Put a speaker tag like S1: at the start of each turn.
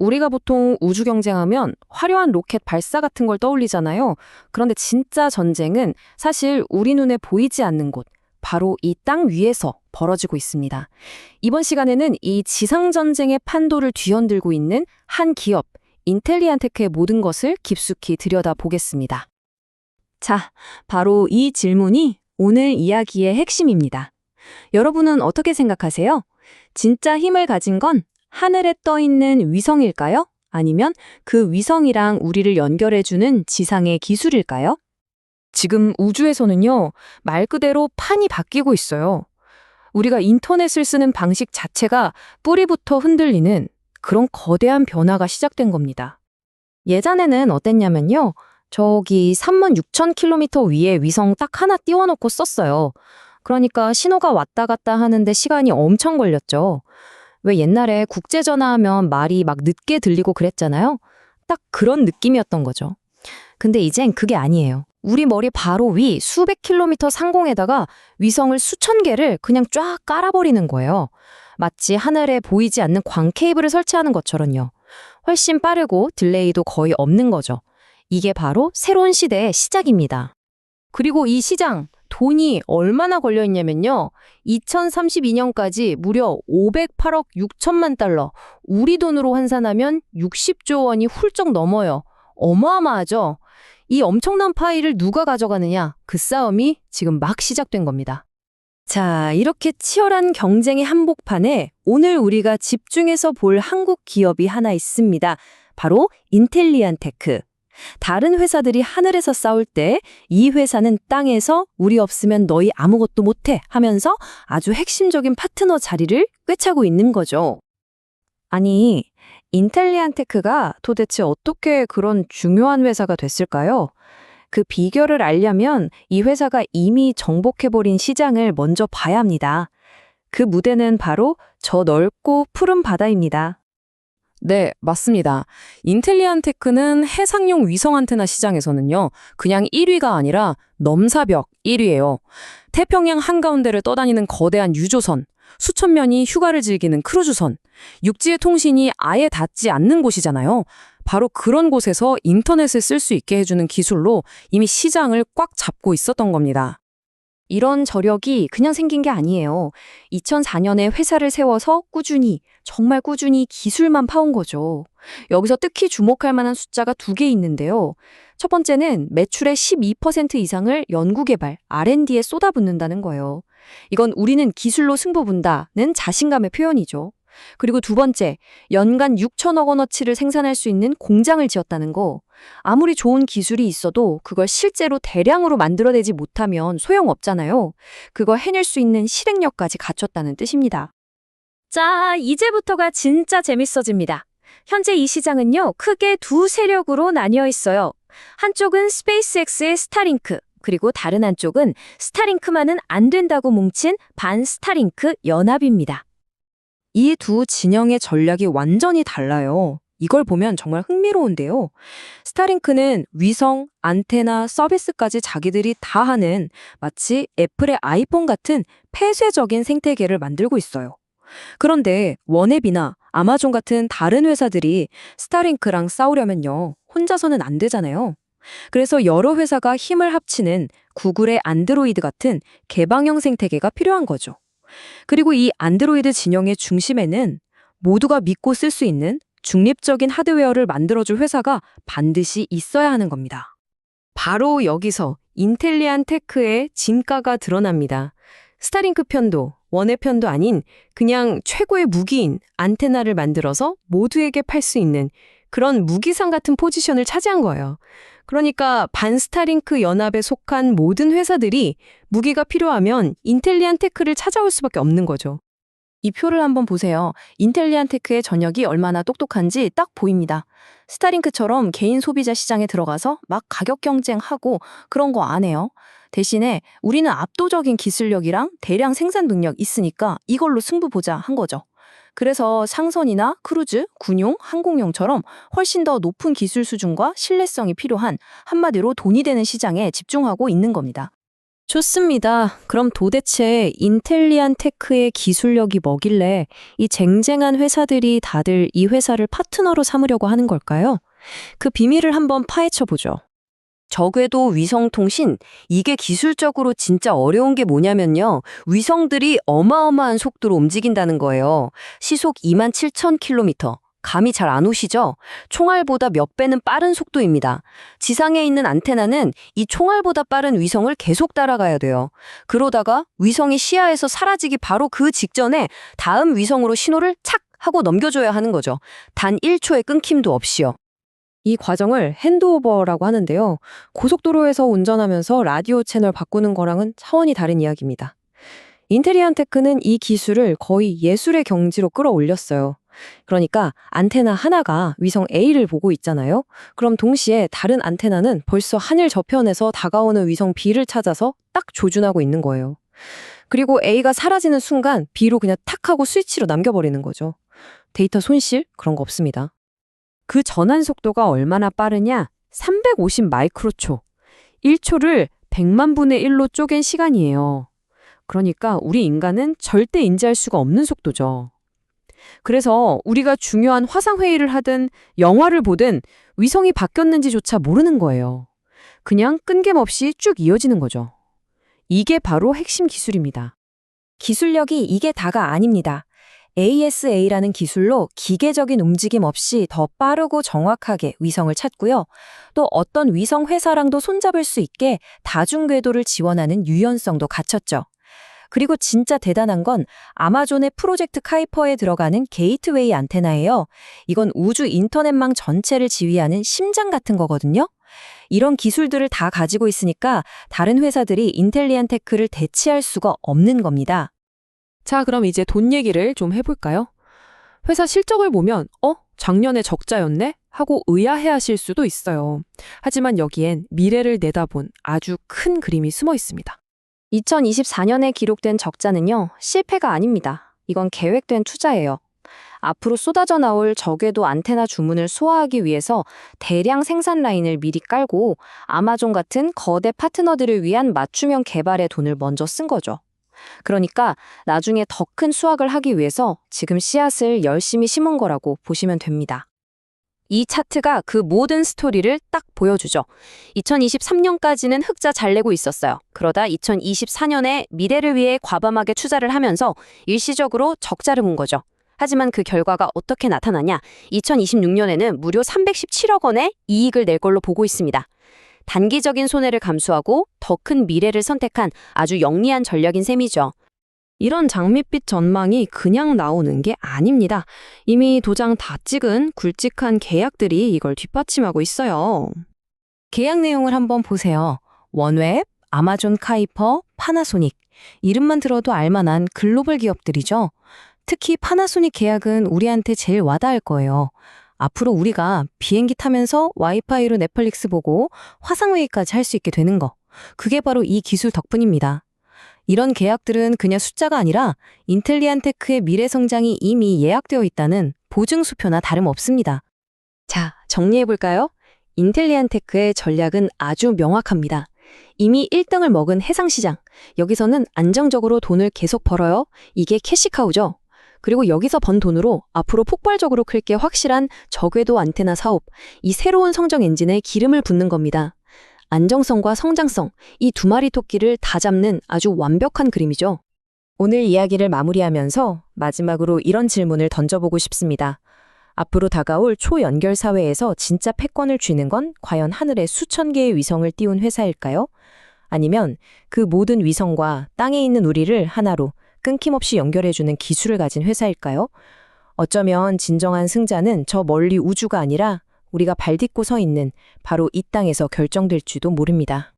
S1: 우리가 보통 우주 경쟁하면 화려한 로켓 발사 같은 걸 떠올리잖아요. 그런데 진짜 전쟁은 사실 우리 눈에 보이지 않는 곳, 바로 이 땅 위에서 벌어지고 있습니다. 이번 시간에는 이 지상 전쟁의 판도를 뒤흔들고 있는 한 기업, 인텔리안테크의 모든 것을 깊숙이 들여다보겠습니다.
S2: 자, 바로 이 질문이 오늘 이야기의 핵심입니다. 여러분은 어떻게 생각하세요? 진짜 힘을 가진 건 하늘에 떠 있는 위성일까요? 아니면 그 위성이랑 우리를 연결해주는 지상의 기술일까요?
S1: 지금 우주에서는요, 말 그대로 판이 바뀌고 있어요. 우리가 인터넷을 쓰는 방식 자체가 뿌리부터 흔들리는 그런 거대한 변화가 시작된 겁니다. 예전에는 어땠냐면요, 저기 36,000km 위에 위성 딱 하나 띄워놓고 썼어요. 그러니까 신호가 왔다 갔다 하는데 시간이 엄청 걸렸죠. 왜 옛날에 국제전화하면 말이 막 늦게 들리고 그랬잖아요. 딱 그런 느낌이었던 거죠. 근데 이젠 그게 아니에요. 우리 머리 바로 위 수백 킬로미터 상공에다가 위성을 수천 개를 그냥 쫙 깔아버리는 거예요. 마치 하늘에 보이지 않는 광 케이블을 설치하는 것처럼요. 훨씬 빠르고 딜레이도 거의 없는 거죠. 이게 바로 새로운 시대의 시작입니다. 그리고 이 시장, 돈이 얼마나 걸려있냐면요. 2032년까지 무려 508억 6천만 달러, 우리 돈으로 환산하면 60조 원이 훌쩍 넘어요. 어마어마하죠? 이 엄청난 파이를 누가 가져가느냐, 그 싸움이 지금 막 시작된 겁니다.
S2: 자, 이렇게 치열한 경쟁의 한복판에 오늘 우리가 집중해서 볼 한국 기업이 하나 있습니다. 바로 인텔리안테크. 다른 회사들이 하늘에서 싸울 때 이 회사는 땅에서 우리 없으면 너희 아무것도 못해 하면서 아주 핵심적인 파트너 자리를 꿰차고 있는 거죠. 아니, 인텔리안테크가 도대체 어떻게 그런 중요한 회사가 됐을까요? 그 비결을 알려면 이 회사가 이미 정복해버린 시장을 먼저 봐야 합니다. 그 무대는 바로 저 넓고 푸른 바다입니다.
S1: 네, 맞습니다. 인텔리안테크는 해상용 위성 안테나 시장에서는요, 그냥 1위가 아니라 넘사벽 1위예요. 태평양 한가운데를 떠다니는 거대한 유조선, 수천 명이 휴가를 즐기는 크루즈선, 육지의 통신이 아예 닿지 않는 곳이잖아요. 바로 그런 곳에서 인터넷을 쓸 수 있게 해주는 기술로 이미 시장을 꽉 잡고 있었던 겁니다.
S2: 이런 저력이 그냥 생긴 게 아니에요. 2004년에 회사를 세워서 정말 꾸준히 기술만 파온 거죠. 여기서 특히 주목할 만한 숫자가 두 개 있는데요. 첫 번째는 매출의 12% 이상을 연구개발, R&D에 쏟아붓는다는 거예요. 이건 우리는 기술로 승부 본다는 자신감의 표현이죠. 그리고 두 번째, 연간 6천억 원어치를 생산할 수 있는 공장을 지었다는 거. 아무리 좋은 기술이 있어도 그걸 실제로 대량으로 만들어내지 못하면 소용없잖아요. 그걸 해낼 수 있는 실행력까지 갖췄다는 뜻입니다. 자, 이제부터가 진짜 재밌어집니다. 현재 이 시장은요, 크게 두 세력으로 나뉘어 있어요. 한쪽은 스페이스X의 스타링크, 그리고 다른 한쪽은 스타링크만은 안 된다고 뭉친 반스타링크 연합입니다. 이 두 진영의 전략이 완전히 달라요. 이걸 보면 정말 흥미로운데요. 스타링크는 위성, 안테나, 서비스까지 자기들이 다 하는 마치 애플의 아이폰 같은 폐쇄적인 생태계를 만들고 있어요. 그런데 원앱이나 아마존 같은 다른 회사들이 스타링크랑 싸우려면요, 혼자서는 안 되잖아요. 그래서 여러 회사가 힘을 합치는 구글의 안드로이드 같은 개방형 생태계가 필요한 거죠. 그리고 이 안드로이드 진영의 중심에는 모두가 믿고 쓸 수 있는 중립적인 하드웨어를 만들어줄 회사가 반드시 있어야 하는 겁니다.
S1: 바로 여기서 인텔리안테크의 진가가 드러납니다. 스타링크 편도, 원의 편도 아닌 그냥 최고의 무기인 안테나를 만들어서 모두에게 팔 수 있는 그런 무기상 같은 포지션을 차지한 거예요. 그러니까 반스타링크 연합에 속한 모든 회사들이 무기가 필요하면 인텔리안테크를 찾아올 수밖에 없는 거죠. 이 표를 한번 보세요. 인텔리안테크의 전역이 얼마나 똑똑한지 딱 보입니다. 스타링크처럼 개인 소비자 시장에 들어가서 막 가격 경쟁하고 그런 거 안 해요. 대신에 우리는 압도적인 기술력이랑 대량 생산 능력 있으니까 이걸로 승부 보자 한 거죠. 그래서 상선이나 크루즈, 군용, 항공용처럼 훨씬 더 높은 기술 수준과 신뢰성이 필요한 한마디로 돈이 되는 시장에 집중하고 있는 겁니다.
S2: 좋습니다. 그럼 도대체 인텔리안 테크의 기술력이 뭐길래 이 쟁쟁한 회사들이 다들 이 회사를 파트너로 삼으려고 하는 걸까요? 그 비밀을 한번 파헤쳐 보죠.
S3: 저궤도 위성통신, 이게 기술적으로 진짜 어려운 게 뭐냐면요. 위성들이 어마어마한 속도로 움직인다는 거예요. 시속 27,000km. 감이 잘 안 오시죠? 총알보다 몇 배는 빠른 속도입니다. 지상에 있는 안테나는 이 총알보다 빠른 위성을 계속 따라가야 돼요. 그러다가 위성이 시야에서 사라지기 바로 그 직전에 다음 위성으로 신호를 착 하고 넘겨줘야 하는 거죠. 단 1초의 끊김도 없이요.
S1: 이 과정을 핸드오버라고 하는데요. 고속도로에서 운전하면서 라디오 채널 바꾸는 거랑은 차원이 다른 이야기입니다. 인텔리안 테크는 이 기술을 거의 예술의 경지로 끌어올렸어요. 그러니까 안테나 하나가 위성 A를 보고 있잖아요. 그럼 동시에 다른 안테나는 벌써 하늘 저편에서 다가오는 위성 B를 찾아서 딱 조준하고 있는 거예요. 그리고 A가 사라지는 순간 B로 그냥 탁 하고 스위치로 남겨버리는 거죠. 데이터 손실? 그런 거 없습니다. 그 전환 속도가 얼마나 빠르냐? 350 마이크로초. 1초를 100만 분의 1로 쪼갠 시간이에요. 그러니까 우리 인간은 절대 인지할 수가 없는 속도죠. 그래서 우리가 중요한 화상회의를 하든 영화를 보든 위성이 바뀌었는지조차 모르는 거예요. 그냥 끈김없이 쭉 이어지는 거죠. 이게 바로 핵심 기술입니다.
S2: 기술력이 이게 다가 아닙니다. ASA라는 기술로 기계적인 움직임 없이 더 빠르고 정확하게 위성을 찾고요. 또 어떤 위성 회사랑도 손잡을 수 있게 다중궤도를 지원하는 유연성도 갖췄죠. 그리고 진짜 대단한 건 아마존의 프로젝트 카이퍼에 들어가는 게이트웨이 안테나예요. 이건 우주 인터넷망 전체를 지휘하는 심장 같은 거거든요. 이런 기술들을 다 가지고 있으니까 다른 회사들이 인텔리안 테크를 대체할 수가 없는 겁니다.
S1: 자, 그럼 이제 돈 얘기를 좀 해볼까요? 회사 실적을 보면 작년에 적자였네? 하고 의아해하실 수도 있어요. 하지만 여기엔 미래를 내다본 아주 큰 그림이 숨어 있습니다.
S2: 2024년에 기록된 적자는요, 실패가 아닙니다. 이건 계획된 투자예요. 앞으로 쏟아져 나올 저궤도 안테나 주문을 소화하기 위해서 대량 생산 라인을 미리 깔고 아마존 같은 거대 파트너들을 위한 맞춤형 개발에 돈을 먼저 쓴 거죠. 그러니까 나중에 더 큰 수확을 하기 위해서 지금 씨앗을 열심히 심은 거라고 보시면 됩니다. 이 차트가 그 모든 스토리를 딱 보여주죠. 2023년까지는 흑자 잘 내고 있었어요. 그러다 2024년에 미래를 위해 과감하게 투자를 하면서 일시적으로 적자를 본 거죠. 하지만 그 결과가 어떻게 나타나냐? 2026년에는 무려 317억 원의 이익을 낼 걸로 보고 있습니다. 단기적인 손해를 감수하고 더 큰 미래를 선택한 아주 영리한 전략인 셈이죠.
S1: 이런 장밋빛 전망이 그냥 나오는 게 아닙니다. 이미 도장 다 찍은 굵직한 계약들이 이걸 뒷받침하고 있어요.
S2: 계약 내용을 한번 보세요. 원웹, 아마존 카이퍼, 파나소닉. 이름만 들어도 알만한 글로벌 기업들이죠. 특히 파나소닉 계약은 우리한테 제일 와닿을 거예요. 앞으로 우리가 비행기 타면서 와이파이로 넷플릭스 보고 화상회의까지 할 수 있게 되는 거. 그게 바로 이 기술 덕분입니다. 이런 계약들은 그냥 숫자가 아니라 인텔리안 테크의 미래 성장이 이미 예약되어 있다는 보증수표나 다름없습니다. 자, 정리해볼까요? 인텔리안 테크의 전략은 아주 명확합니다. 이미 1등을 먹은 해상시장. 여기서는 안정적으로 돈을 계속 벌어요. 이게 캐시카우죠. 그리고 여기서 번 돈으로 앞으로 폭발적으로 클 게 확실한 저궤도 안테나 사업. 이 새로운 성장 엔진에 기름을 붓는 겁니다. 안정성과 성장성, 이 두 마리 토끼를 다 잡는 아주 완벽한 그림이죠. 오늘 이야기를 마무리하면서 마지막으로 이런 질문을 던져보고 싶습니다. 앞으로 다가올 초연결 사회에서 진짜 패권을 쥐는 건 과연 하늘에 수천 개의 위성을 띄운 회사일까요? 아니면 그 모든 위성과 땅에 있는 우리를 하나로 끊김없이 연결해주는 기술을 가진 회사일까요? 어쩌면 진정한 승자는 저 멀리 우주가 아니라 우리가 발 딛고 서 있는 바로 이 땅에서 결정될지도 모릅니다.